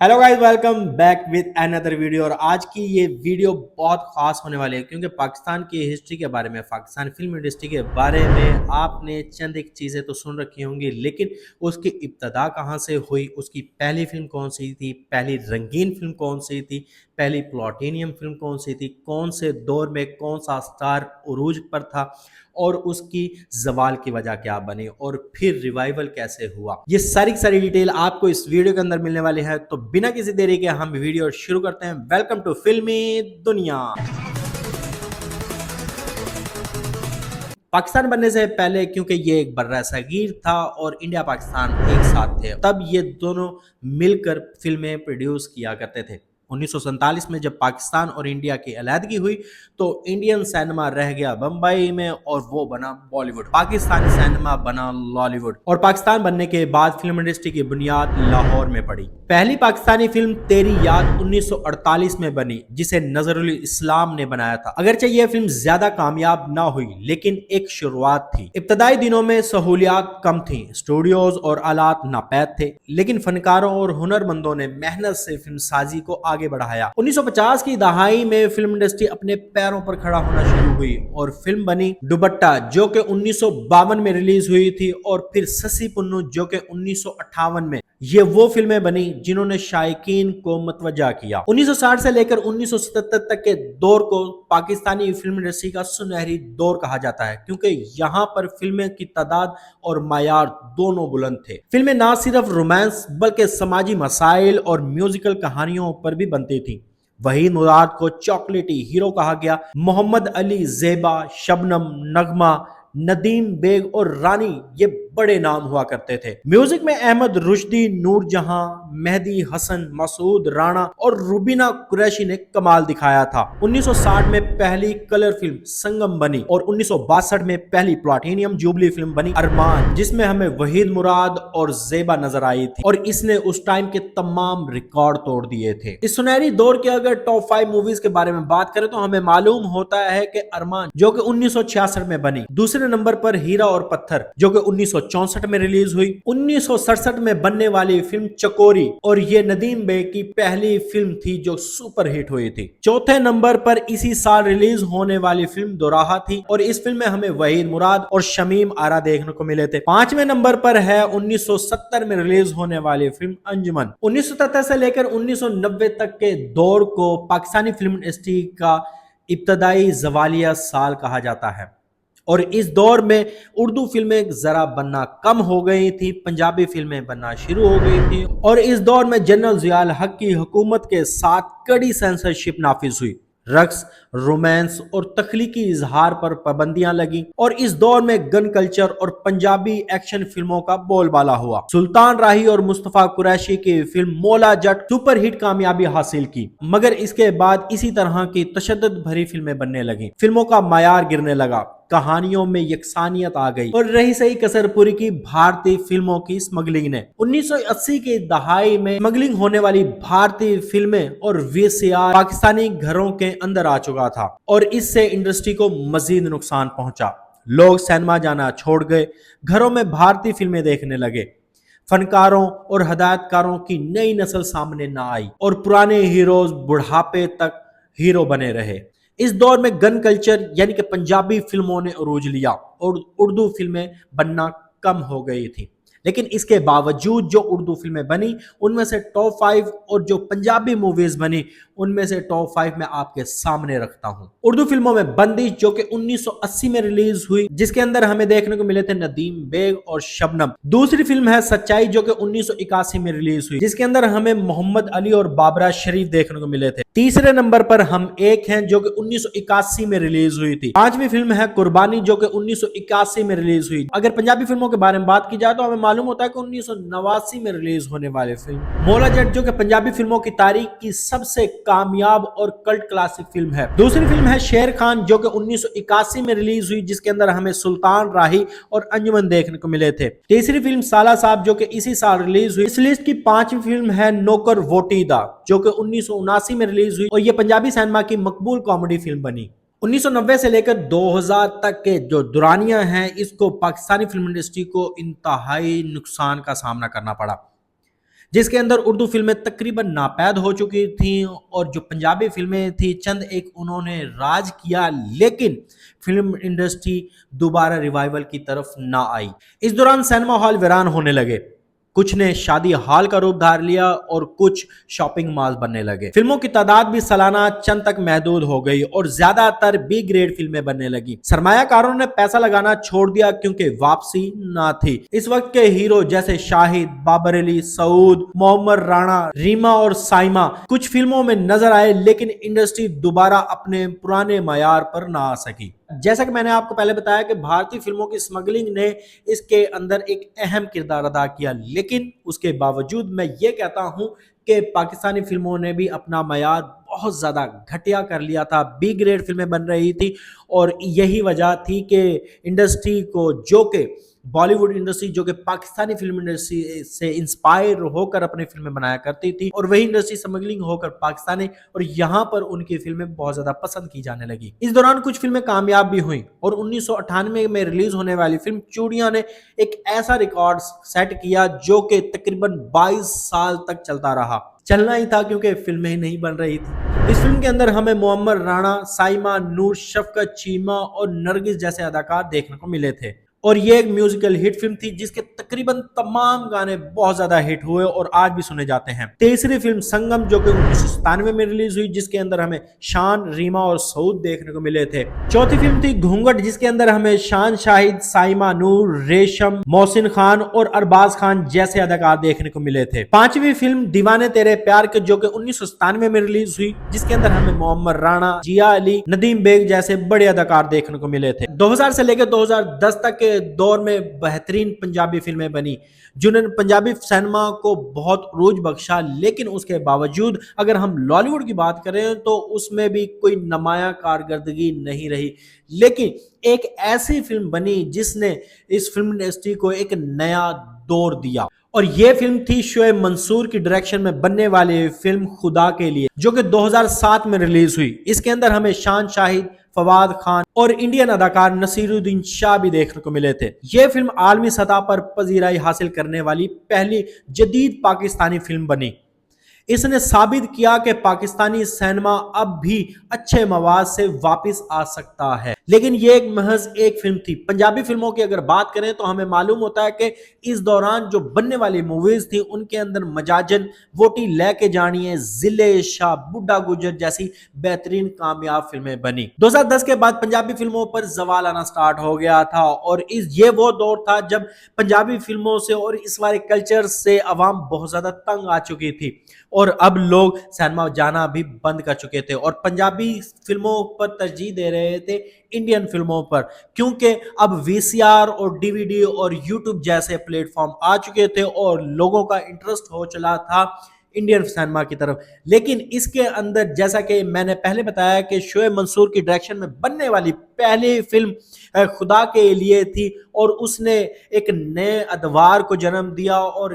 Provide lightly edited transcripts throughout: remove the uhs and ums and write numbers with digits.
Hello guys, welcome back with another video. और आज की ये वीडियो बहुत खास होने वाली है क्योंकि पाकिस्तान की हिस्ट्री के बारे में, पाकिस्तान फिल्म इंडस्ट्री के बारे में आपने चंद एक चीज़ें तो सुन रखी होंगी, लेकिन उसकी इब्तदा कहाँ से हुई, उसकी पहली फिल्म कौन सी थी, पहली रंगीन फिल्म कौन सी थी, पहली प्लॉटिनियम फिल्म कौन सी थी, कौन से दौर में कौन सा स्टार उरूज पर था और उसकी जवाल की वजह क्या बनी और फिर रिवाइवल कैसे हुआ, ये सारी डिटेल आपको इस वीडियो के अंदर मिलने वाली है। तो बिना किसी देरी के हम वीडियो शुरू करते हैं। वेलकम टू फिल्मी दुनिया। पाकिस्तान बनने से पहले, क्योंकि ये एक बर्रा सगीर था और इंडिया पाकिस्तान एक साथ थे, तब ये दोनों मिलकर फिल्में प्रोड्यूस किया करते थे। 1947 में जब पाकिस्तान और इंडिया की अलहदगी हुई तो इंडियन सिनेमा रह गया बम्बई में और वो बना बॉलीवुड, पाकिस्तानी सिनेमा बना लॉलीवुड। और पाकिस्तान बनने के बाद फिल्म इंडस्ट्री की बुनियाद लाहौर में पड़ी। पहली पाकिस्तानी फिल्म तेरी याद 1948 में बनी, जिसे नजरुल इस्लाम ने बनाया था। अगरचे ये फिल्म ज्यादा कामयाब ना हुई, लेकिन एक शुरुआत थी। इब्तदाई दिनों में सहूलियात कम थी, स्टूडियोज और आलात नापैद थे, लेकिन फनकारों और हुनरमंदों ने मेहनत से फिल्म साजी को आगे बढ़ाया। 1950 की दहाई में फिल्म इंडस्ट्री अपने पैरों पर खड़ा होना शुरू हुई और फिल्म बनी दुपट्टा, जो कि 1952 में रिलीज हुई थी, और फिर ससी पुन्नू, जो कि 1958 में। ये वो फिल्में बनी जिन्होंने शायकीन को मतवजा किया। 1960 से लेकर 1977 तक के दौर को पाकिस्तानी फिल्म इंडस्ट्री का सुनहरी दौर कहा जाता है, क्योंकि यहाँ पर फिल्में की तादाद और मायार दोनों बुलंद थे। फिल्में ना सिर्फ रोमांस बल्कि समाजी मसाइल और म्यूजिकल कहानियों पर भी बनती थी। वहीद मुराद को चॉकलेटी हीरो कहा गया। मोहम्मद अली, ज़ेबा, शबनम, नगमा, नदीम बेग और रानी, ये बड़े नाम हुआ करते थे। म्यूजिक में अहमद रुश्दी, नूरजहां, मेहदी हसन, मसूद राणा और रुबीना कुरैशी ने कमाल दिखाया था। 1960 में पहली कलर फिल्म संगम बनी और 1962 में पहली प्लाटिनियम जुबली फिल्म बनी अरमान, जिसमें हमें वहीद मुराद और ज़ेबा नजर आई थी, और इसने उस टाइम के तमाम रिकॉर्ड तोड़ दिए थे। इस सुनहरी दौर के अगर टॉप 5 मूवीज के बारे में बात करें तो हमें मालूम होता है कि अरमान, जो कि 1966 में बनी। दूसरे नंबर पर हीरा और पत्थर, जो कि 1964 में रिलीज हुई। 1967 में बनने वाली फिल्म चकोरी, और ये नदीम बेग की पहली फिल्म थी जो सुपर हिट हुई थी। चौथे नंबर पर इसी साल रिलीज होने वाली फिल्म दोराहा थी, और इस फिल्म में हमें वहीद मुराद और शमीम आरा देखने को मिले थे। पांचवें नंबर पर है 1970 में रिलीज होने वाली फिल्म अंजुमन। 1977 से लेकर 1990 तक के दौर को पाकिस्तानी फिल्म इंडस्ट्री का इब्तदाई जवालिया साल कहा जाता है, और इस दौर में उर्दू फिल्में जरा बनना कम हो गई थी, पंजाबी फिल्में बनना शुरू हो गई थी, और इस दौर में जनरल ज़ियाउल हक की हुकूमत के साथ कड़ी सेंसरशिप नाफिज हुई। रक्स, रोमांस और तख्लीकी इजहार पर पाबंदियां लगी, और इस दौर में गन कल्चर और पंजाबी एक्शन फिल्मों का बोलबाला हुआ। सुल्तान राही और मुस्तफा कुरैशी की film Maula Jatt super hit कामयाबी हासिल की, मगर इसके बाद इसी तरह की तशद्दुद भरी फिल्में बनने लगी। फिल्मों का मायार गिरने लगा, कहानियों में यकसानियत आ गई, और रही सही कसर पूरी की भारतीय फिल्मों की स्मगलिंग ने। 1980 की दहाई में स्मगलिंग होने वाली भारतीय फिल्में और वीसीआर पाकिस्तानी घरों के अंदर आ चुका था, और इससे इंडस्ट्री को मजीद नुकसान पहुंचा। लोग सिनेमा जाना छोड़ गए, घरों में भारतीय फिल्में देखने लगे। फनकारों और हदायतकारों की नई नस्ल सामने ना आई, और पुराने हीरोज बुढ़ापे तक हीरो बने रहे। इस दौर में गन कल्चर यानी कि पंजाबी फिल्मों ने उरूज लिया और उर्दू फिल्में बनना कम हो गई थी। लेकिन इसके बावजूद जो उर्दू फिल्में बनी, उनमें से टॉप 5 और जो पंजाबी मूवीज बनी, उनमें से टॉप 5 मैं आपके सामने रखता हूं। उर्दू फिल्मों में बंदिश, जो कि 1980 में रिलीज हुई, जिसके अंदर हमें देखने को मिले थे नदीम बेग और शबनम। दूसरी फिल्म है सच्चाई, जो कि 1981 में रिलीज हुई, जिसके अंदर हमें मोहम्मद अली और बाबरा शरीफ देखने को मिले थे। तीसरे नंबर पर हम एक हैं, जो कि 1981 में रिलीज हुई थी। पांचवी फिल्म है कुर्बानी, जो कि 1981 में रिलीज हुई। अगर पंजाबी फिल्मों के बारे में बात की जाए तो हमें मालूम होता है कि 1989 में रिलीज होने वाली फिल्म मौला जट, जो कि पंजाबी फिल्मों की तारीख की सबसे कामयाब और कल्ट क्लासिक फिल्म है। दूसरी फिल्म है शेर खान, जो कि 1981 में रिलीज हुई, जिसके अंदर हमें सुल्तान राही और अंजुमन देखने को मिले थे। तीसरी फिल्म साला साहब, जो कि इसी साल रिलीज हुई। इस लिस्ट की पांचवी फिल्म है नौकर वोटीदा, जो कि 1979 में रिलीज हुई, और यह पंजाबी सिनेमा की मकबूल कॉमेडी फिल्म बनी। 1990 से लेकर 2000 तक के जो दुरानियां हैं, इसको पाकिस्तानी फिल्म इंडस्ट्री को इंतहाई नुकसान का सामना करना पड़ा। جس کے اندر اردو فلمیں تقریباً ناپید ہو چکی تھیں اور جو پنجابی فلمیں تھیں چند ایک انہوں نے راج کیا، لیکن فلم انڈسٹری دوبارہ ریوائیول کی طرف نہ آئی۔ اس دوران سینما ہال ویران ہونے لگے، کچھ نے شادی ہال کا روپ دھار لیا اور کچھ شاپنگ مال بننے لگے۔ فلموں کی تعداد بھی سالانہ چند تک محدود ہو گئی اور زیادہ تر بی گریڈ فلمیں بننے لگی۔ سرمایہ کاروں نے پیسہ لگانا چھوڑ دیا کیونکہ واپسی نہ تھی۔ اس وقت کے ہیرو جیسے شاہد، بابر علی، سعود، محمد رانا، ریما اور سائمہ کچھ فلموں میں نظر آئے، لیکن انڈسٹری دوبارہ اپنے پرانے معیار پر نہ آ سکی۔ جیسا کہ میں نے آپ کو پہلے بتایا کہ بھارتی فلموں کی اسمگلنگ نے اس کے اندر ایک اہم کردار ادا کیا، لیکن اس کے باوجود میں یہ کہتا ہوں کہ پاکستانی فلموں نے بھی اپنا معیار بہت زیادہ گھٹیا کر لیا تھا، بی گریڈ فلمیں بن رہی تھی، اور یہی وجہ تھی کہ انڈسٹری کو، جو کہ بالی ووڈ انڈسٹری جو کہ پاکستانی فلم انڈسٹری سے انسپائر ہو کر اپنی فلمیں بنایا کرتی تھی، اور وہی انڈسٹری اسمگلنگ ہو کر پاکستانی، اور یہاں پر ان کی فلمیں بہت زیادہ پسند کی جانے لگی۔ اس دوران کچھ فلمیں کامیاب بھی ہوئیں اور 1998 میں ریلیز ہونے والی فلم چوڑیاں نے ایک ایسا ریکارڈ سیٹ کیا جو کہ تقریباً 22 سال تک چلتا رہا۔ چلنا ہی تھا کیونکہ فلمیں ہی نہیں بن رہی تھی۔ اس فلم کے اندر ہمیں محمد رانا، سائمہ، نور، شفقت، چیمہ اور نرگس جیسے اداکار دیکھنے کو ملے تھے، اور یہ ایک میوزیکل ہٹ فلم تھی جس کے تقریباً تمام گانے بہت زیادہ ہٹ ہوئے اور آج بھی سنے جاتے ہیں۔ تیسری فلم سنگم جو کہ 1997 میں ریلیز ہوئی، جس کے اندر ہمیں شان، ریما اور سعود دیکھنے کو ملے تھے۔ چوتھی فلم تھی گھونگھٹ، جس کے اندر ہمیں شان، شاہد، سائمہ نور، ریشم، محسن خان اور ارباز خان جیسے اداکار دیکھنے کو ملے تھے۔ پانچویں فلم دیوانے تیرے پیار کے جو کہ 1997 میں ریلیز ہوئی، جس کے اندر ہمیں محمد رانا، جیا علی، ندیم بیگ جیسے بڑے اداکار دیکھنے کو ملے تھے۔ 2000 سے لے کے 2010 تک کے دور میں بہترین پنجابی فلمیں بنی جنہوں نے پنجابی سینما کو بہت عروج بخشا، لیکن اس کے باوجود اگر ہم لالی ووڈ کی بات کریں تو اس میں بھی کوئی نمایاں کارکردگی نہیں رہی، لیکن ایک ایسی فلم بنی جس نے اس فلم انڈسٹری کو ایک نیا دور دیا، اور یہ فلم تھی شعیب منصور کی ڈائریکشن میں بننے والی فلم خدا کے لیے جو کہ 2007 میں ریلیز ہوئی۔ اس کے اندر ہمیں شان، شاہد، فواد خان اور انڈین اداکار نصیر الدین شاہ بھی دیکھنے کو ملے تھے۔ یہ فلم عالمی سطح پر پذیرائی حاصل کرنے والی پہلی جدید پاکستانی فلم بنی۔ اس نے ثابت کیا کہ پاکستانی سینما اب بھی اچھے مواد سے واپس آ سکتا ہے، لیکن یہ ایک محض ایک فلم تھی۔ پنجابی فلموں کی اگر بات کریں تو ہمیں معلوم ہوتا ہے کہ اس دوران جو بننے والی موویز تھی ان کے اندر مجاجن، ووٹی لے کے جانی ہے، ضلع شاہ، بڈھا گجر جیسی بہترین کامیاب فلمیں بنی۔ 2010 کے بعد پنجابی فلموں پر زوال آنا سٹارٹ ہو گیا تھا، اور یہ وہ دور تھا جب پنجابی فلموں سے اور اس والے کلچر سے عوام بہت زیادہ تنگ آ چکی تھی، اور اب لوگ سینما جانا بھی بند کر چکے تھے اور پنجابی فلموں پر ترجیح دے رہے تھے انڈین فلموں پر، کیونکہ اب وی سی آر اور ڈی وی ڈی اور یوٹیوب جیسے پلیٹ فارم آ چکے تھے اور لوگوں کا انٹرسٹ ہو چلا تھا انڈین سینما کی طرف۔ لیکن اس کے اندر جیسا کہ میں نے پہلے بتایا کہ شعیب منصور کی ڈائریکشن میں بننے والی پہلی فلم خدا کے لیے تھی، اور اس نے ایک نئے ادوار کو جنم دیا، اور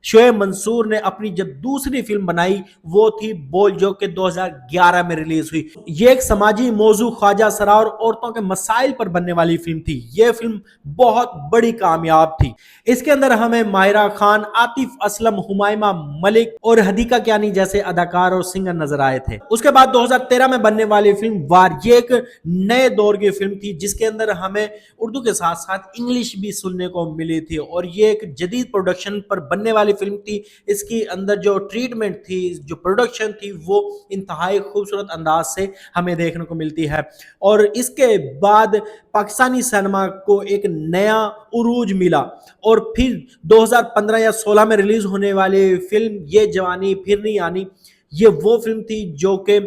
شعیب منصور نے اپنی جب دوسری فلم بنائی وہ تھی بول جو کہ 2011 میں ریلیز ہوئی۔ یہ ایک سماجی موضوع خواجہ سرا اور عورتوں کے مسائل پر بننے والی فلم تھی۔ یہ فلم بہت بڑی کامیاب تھی۔ اس کے اندر ہمیں ماہرہ خان، عاطف اسلم، ہمائمہ ملک اور حدیقہ کیانی جیسے اداکار اور سنگر نظر آئے تھے۔ اس کے بعد 2013 میں بننے والی فلم وار، یہ ایک نئے دور کی فلم تھی جس کے اندر ہمیں اردو کے ساتھ ساتھ انگلش بھی سننے کو ملی تھی، اور یہ ایک جدید پروڈکشن پر بننے والی فلم تھی۔ اس کی اندر جو ٹریٹمنٹ تھی، جو پروڈکشن تھی، وہ انتہائی خوبصورت انداز سے ہمیں دیکھنے کو ملتی ہے، اور اس کے بعد پاکستانی سینما کو ایک نیا عروج ملا، اور پھر 2015 یا 16 میں ریلیز ہونے والی فلم یہ جوانی پھر نہیں آنی، یہ وہ فلم تھی جو کہ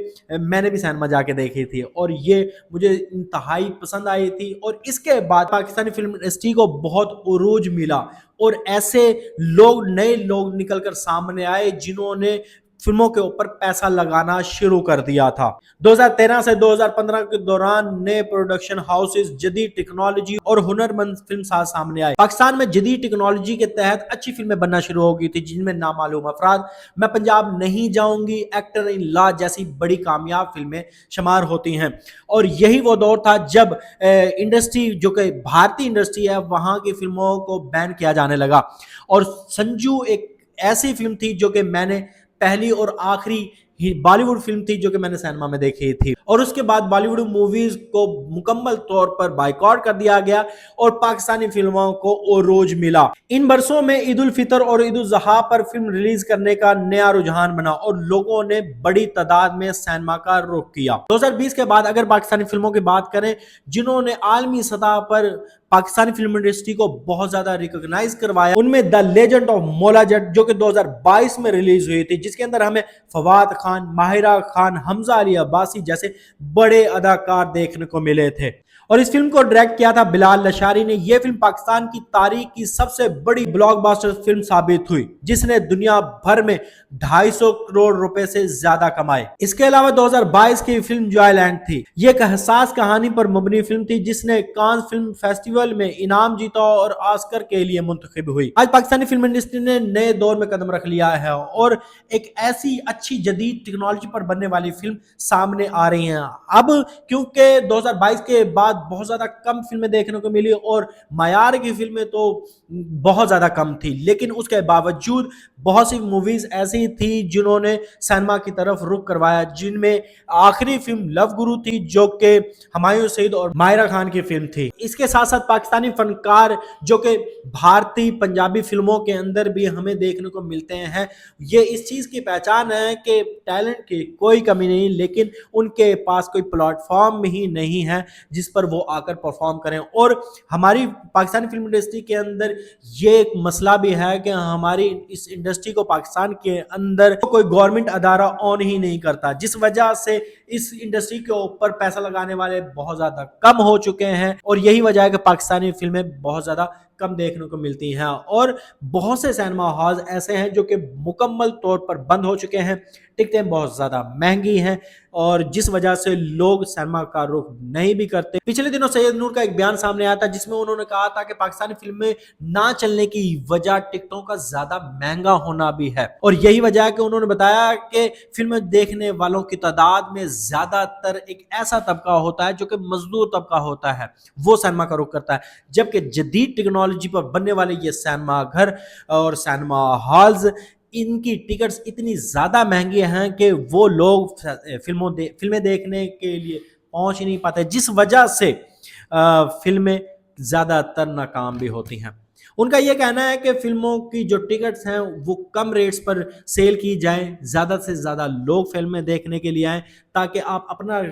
میں نے بھی سینما جا کے دیکھی تھی، اور یہ مجھے انتہائی پسند آئی تھی، اور اس کے بعد پاکستانی فلم انڈسٹری کو بہت عروج ملا، اور ایسے لوگ، نئے لوگ نکل کر سامنے آئے جنہوں نے فلموں کے اوپر پیسہ لگانا شروع کر دیا تھا۔ 2013 سے 2015 کے دوران نئے پروڈکشن ہاؤسز، جدید ٹیکنالوجی اور ہنرمند فلم ساز سامنے آئے۔ پاکستان میں جدید ٹیکنالوجی کے تحت اچھی فلمیں بننا شروع ہو گئی تھی، جن میں نامعلوم افراد، میں پنجاب نہیں جاؤں گی، ایکٹر ان لا جیسی بڑی کامیاب فلمیں شمار ہوتی ہیں، اور یہی وہ دور تھا جب انڈسٹری جو کہ بھارتی انڈسٹری ہے وہاں کی فلموں کو بین کیا جانے لگا، اور سنجو ایک ऐसी फिल्म थी जो कि मैंने पहली और आखिरी बॉलीवुड फिल्म थी जो कि मैंने सिनेमा में देखी थी। और उसके बाद बॉलीवुड मूवीज को मुकम्मल तौर पर बाइकआउट कर दिया गया और पाकिस्तानी फिल्मों को ओरोज मिला। इन बरसों में ईद उल फितर और ईद उल ज़ुहा पर फिल्म रिलीज करने का नया रुझान बना और लोगों ने बड़ी तादाद में सिनेमा का रुख किया। 2020 के बाद अगर पाकिस्तानी फिल्मों की बात करें जिन्होंने आलमी सतह पर पाकिस्तानी फिल्म इंडस्ट्री को बहुत ज्यादा रिकॉग्नाइज करवाया, उनमें the legend of Maula Jatt जो कि 2022 में रिलीज हुई थी, जिसके अंदर हमें फवाद खान, माहिरा खान, हमजा अली अब्बासी जैसे बड़े अदाकार देखने को मिले थे। और इस फिल्म को डायरेक्ट किया था बिलाल लशारी ने। यह फिल्म पाकिस्तान की तारीख की सबसे बड़ी ब्लॉकबस्टर फिल्म साबित हुई, जिसने दुनिया भर में 250 करोड़ रुपए से ज्यादा कमाए। इसके अलावा 2022 की फिल्म जॉयलैंड थी। यह एक हसास कहानी पर मबनी फिल्म थी जिसने कान फिल्म फेस्टिवल में इनाम जीता और ऑस्कर के लिए मुंतखब हुई। आज पाकिस्तानी फिल्म इंडस्ट्री ने नए दौर में कदम रख लिया है और एक ऐसी अच्छी जदीद टेक्नोलॉजी पर बनने वाली फिल्म सामने आ रही है। अब क्योंकि 2022 के बाद बहुत ज्यादा कम फिल्में देखने को मिली और मायार की फिल्में तो बहुत ज्यादा कम थी, लेकिन उसके बावजूद बहुत सी मूवीज ऐसी थी जिन्होंने सिनेमा की तरफ रुख करवाया, जिनमें आखिरी फिल्म लव गुरु थी जो कि हुमायूं सईद और माहिरा खान की फिल्म थी। इसके साथ साथ पाकिस्तानी फनकार जो कि भारतीय पंजाबी फिल्मों के अंदर भी हमें देखने को मिलते हैं, ये इस चीज की पहचान है कि टैलेंट की कोई कमी नहीं, लेकिन उनके पास कोई प्लेटफॉर्म ही नहीं है जिस पर वो आकर परफॉर्म करें। और हमारी पाकिस्तानी फिल्म इंडस्ट्री के अंदर ये एक मसला भी है कि हमारी इस इंडस्ट्री को पाकिस्तान के अंदर कोई गवर्नमेंट अदारा ऑन ही नहीं करता, जिस वजह से इस इंडस्ट्री के ऊपर पैसा लगाने वाले बहुत ज्यादा कम हो चुके हैं। और यही वजह है कि पाकिस्तानी फिल्में बहुत ज्यादा कम देखने को मिलती हैं और बहुत से सिनेमा हॉल ऐसे हैं जो कि मुकम्मल तौर पर बंद हो चुके हैं। टिकटें बहुत ज्यादा महंगी हैं और जिस वजह से लोग सिनेमा का रुख नहीं भी करते। पिछले दिनों सैयद नूर का एक बयान सामने आया था जिसमें उन्होंने कहा था कि पाकिस्तानी फिल्में ना चलने की वजह टिकटों का ज्यादा महंगा होना भी है। और यही वजह है कि उन्होंने बताया कि फिल्में देखने वालों की तादाद में ज्यादातर एक ऐसा तबका होता है जो कि मजदूर तबका होता है, वो सिनेमा का रुख करता है, जबकि जदीद टेक्नोलॉजी पर बनने वाले ये सिनेमा घर और सिनेमा हॉल्स, इनकी टिकट्स इतनी ज़्यादा महंगी हैं कि वो लोग फिल्में देखने के लिए पहुंच ही नहीं पाते, जिस वजह से फिल्में ज़्यादातर नाकाम भी होती हैं। उनका ये कहना है कि फिल्मों की जो टिकट्स हैं वो कम रेट्स पर सेल की जाएं, ज़्यादा से ज़्यादा लोग फिल्में देखने के लिए आएँ ताकि आप अपना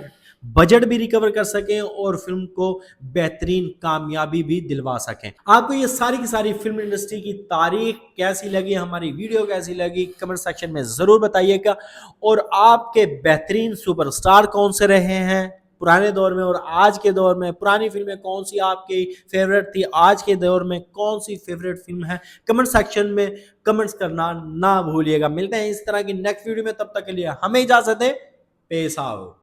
बजट भी रिकवर कर सकें और फिल्म को बेहतरीन कामयाबी भी दिलवा सकें। आपको ये सारी की सारी फिल्म इंडस्ट्री की तारीख कैसी लगी, हमारी वीडियो कैसी लगी, कमेंट सेक्शन में ज़रूर बताइएगा। और आपके बेहतरीन सुपरस्टार कौन से रहे हैं पुराने दौर में और आज के दौर में, पुरानी फिल्में कौन सी आपकी फेवरेट थी, आज के दौर में कौन सी फेवरेट फिल्म है, कमेंट सेक्शन में कमेंट्स करना ना भूलिएगा। मिलते हैं इस तरह की नेक्स्ट वीडियो में, तब तक के लिए हमें इजाजत है। पेश आउट।